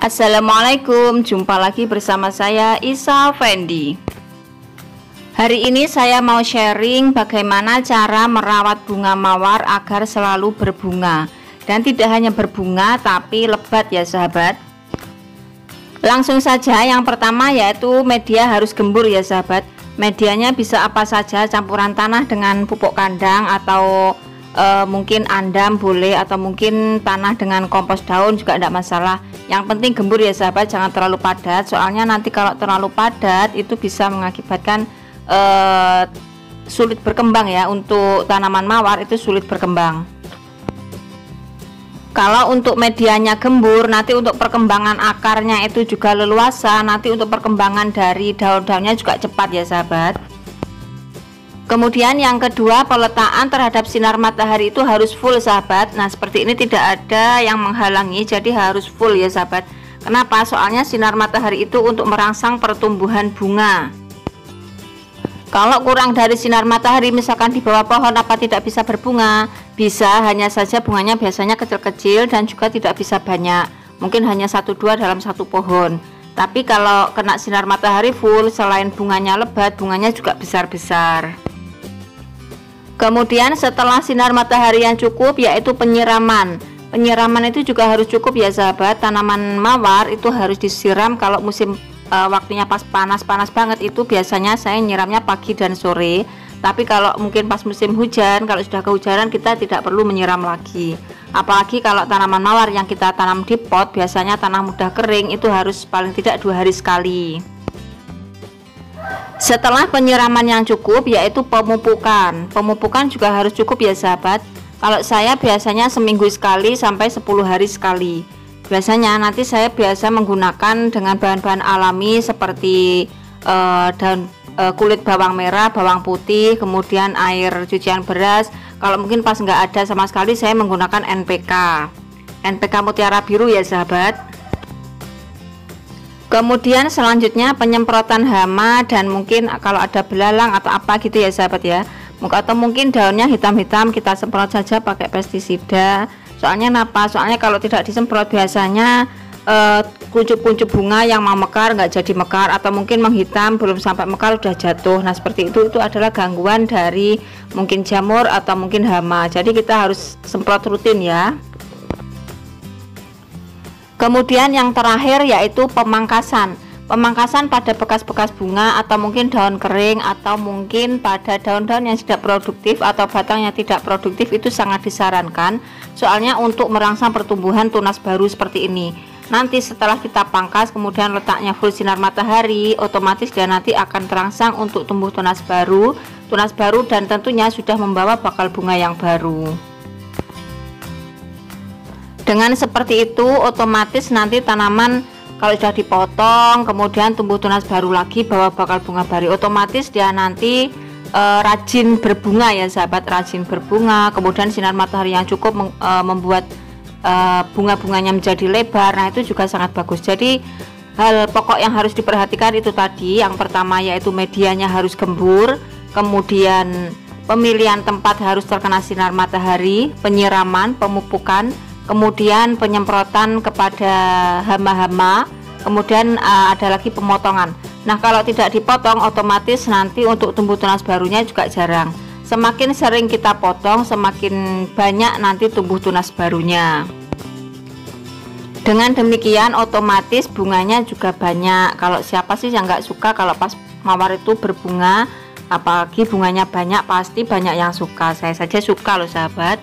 Assalamualaikum, jumpa lagi bersama saya Isa Fendi. Hari ini saya mau sharing bagaimana cara merawat bunga mawar agar selalu berbunga. Dan tidak hanya berbunga tapi lebat ya sahabat. Langsung saja, yang pertama yaitu media harus gembur ya sahabat. Medianya bisa apa saja, campuran tanah dengan pupuk kandang atau mungkin andam boleh, atau mungkin tanah dengan kompos daun juga tidak masalah. Yang penting gembur ya sahabat, jangan terlalu padat, soalnya nanti kalau terlalu padat itu bisa mengakibatkan sulit berkembang ya. Untuk tanaman mawar itu sulit berkembang. Kalau untuk medianya gembur, nanti untuk perkembangan akarnya itu juga leluasa, nanti untuk perkembangan dari daun-daunnya juga cepat ya sahabat. Kemudian yang kedua, peletaan terhadap sinar matahari itu harus full sahabat. Nah seperti ini tidak ada yang menghalangi, jadi harus full ya sahabat. Kenapa? Soalnya sinar matahari itu untuk merangsang pertumbuhan bunga. Kalau kurang dari sinar matahari, misalkan di bawah pohon, apa tidak bisa berbunga? Bisa, hanya saja bunganya biasanya kecil-kecil dan juga tidak bisa banyak, mungkin hanya 1-2 dalam satu pohon. Tapi kalau kena sinar matahari full, selain bunganya lebat, bunganya juga besar-besar. Kemudian setelah sinar matahari yang cukup, yaitu penyiraman. Penyiraman itu juga harus cukup ya sahabat. Tanaman mawar itu harus disiram kalau musim waktunya pas panas-panas banget, itu biasanya saya nyiramnya pagi dan sore. Tapi kalau mungkin pas musim hujan, kalau sudah kehujanan, kita tidak perlu menyiram lagi. Apalagi kalau tanaman mawar yang kita tanam di pot, biasanya tanah mudah kering, itu harus paling tidak 2 hari sekali. Setelah penyiraman yang cukup, yaitu pemupukan. Pemupukan juga harus cukup ya sahabat. Kalau saya biasanya seminggu sekali sampai 10 hari sekali. Biasanya nanti saya biasa menggunakan dengan bahan-bahan alami seperti daun kulit bawang merah, bawang putih, kemudian air cucian beras. Kalau mungkin pas nggak ada sama sekali, saya menggunakan NPK mutiara biru ya sahabat. Kemudian selanjutnya penyemprotan hama, dan mungkin kalau ada belalang atau apa gitu ya sahabat ya, atau mungkin daunnya hitam-hitam, kita semprot saja pakai pestisida. Soalnya kenapa? Soalnya kalau tidak disemprot biasanya kuncup-kuncup bunga yang mau mekar nggak jadi mekar, atau mungkin menghitam belum sampai mekar udah jatuh. Nah seperti itu adalah gangguan dari mungkin jamur atau mungkin hama. Jadi kita harus semprot rutin ya. Kemudian yang terakhir yaitu pemangkasan. Pemangkasan pada bekas-bekas bunga, atau mungkin daun kering, atau mungkin pada daun-daun yang tidak produktif atau batang yang tidak produktif, itu sangat disarankan. Soalnya untuk merangsang pertumbuhan tunas baru seperti ini. Nanti setelah kita pangkas, kemudian letaknya full sinar matahari, otomatis dia nanti akan terangsang untuk tumbuh tunas baru, dan tentunya sudah membawa bakal bunga yang baru. Dengan seperti itu, otomatis nanti tanaman kalau sudah dipotong, kemudian tumbuh tunas baru lagi, bawa bakal bunga baru, otomatis dia nanti rajin berbunga ya sahabat, rajin berbunga. Kemudian sinar matahari yang cukup membuat bunga-bunganya menjadi lebar. Nah itu juga sangat bagus. Jadi hal pokok yang harus diperhatikan itu tadi. Yang pertama yaitu medianya harus gembur, kemudian pemilihan tempat harus terkena sinar matahari, penyiraman, pemupukan, kemudian penyemprotan kepada hama-hama, kemudian ada lagi pemotongan. Nah kalau tidak dipotong, otomatis nanti untuk tumbuh tunas barunya juga jarang. Semakin sering kita potong, semakin banyak nanti tumbuh tunas barunya. Dengan demikian otomatis bunganya juga banyak. Kalau siapa sih yang nggak suka kalau pas mawar itu berbunga, apalagi bunganya banyak, pasti banyak yang suka. Saya saja suka loh sahabat.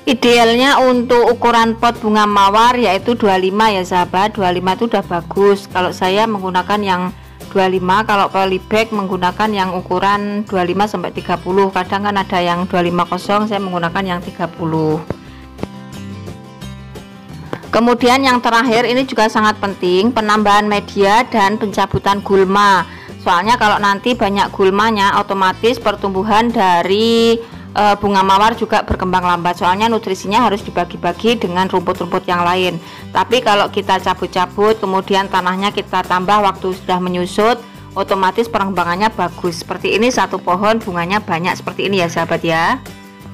Idealnya untuk ukuran pot bunga mawar yaitu 25 ya sahabat. 25 itu udah bagus. Kalau saya menggunakan yang 25, kalau polybag menggunakan yang ukuran 25 sampai 30. Kadang kan ada yang 25 saya menggunakan yang 30. Kemudian yang terakhir ini juga sangat penting, penambahan media dan pencabutan gulma. Soalnya kalau nanti banyak gulmanya, otomatis pertumbuhan dari bunga mawar juga berkembang lambat. Soalnya nutrisinya harus dibagi-bagi dengan rumput-rumput yang lain. Tapi kalau kita cabut-cabut, kemudian tanahnya kita tambah waktu sudah menyusut, otomatis perkembangannya bagus. Seperti ini, satu pohon bunganya banyak seperti ini ya sahabat ya.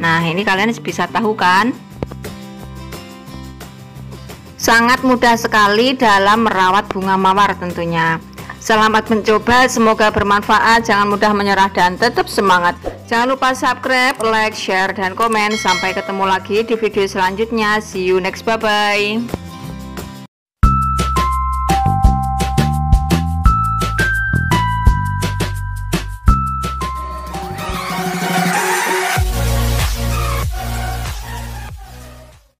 Nah ini kalian bisa tahu kan. Sangat mudah sekali dalam merawat bunga mawar tentunya. Selamat mencoba, semoga bermanfaat. Jangan mudah menyerah dan tetap semangat. Jangan lupa subscribe, like, share, dan komen. Sampai ketemu lagi di video selanjutnya. See you next, bye-bye.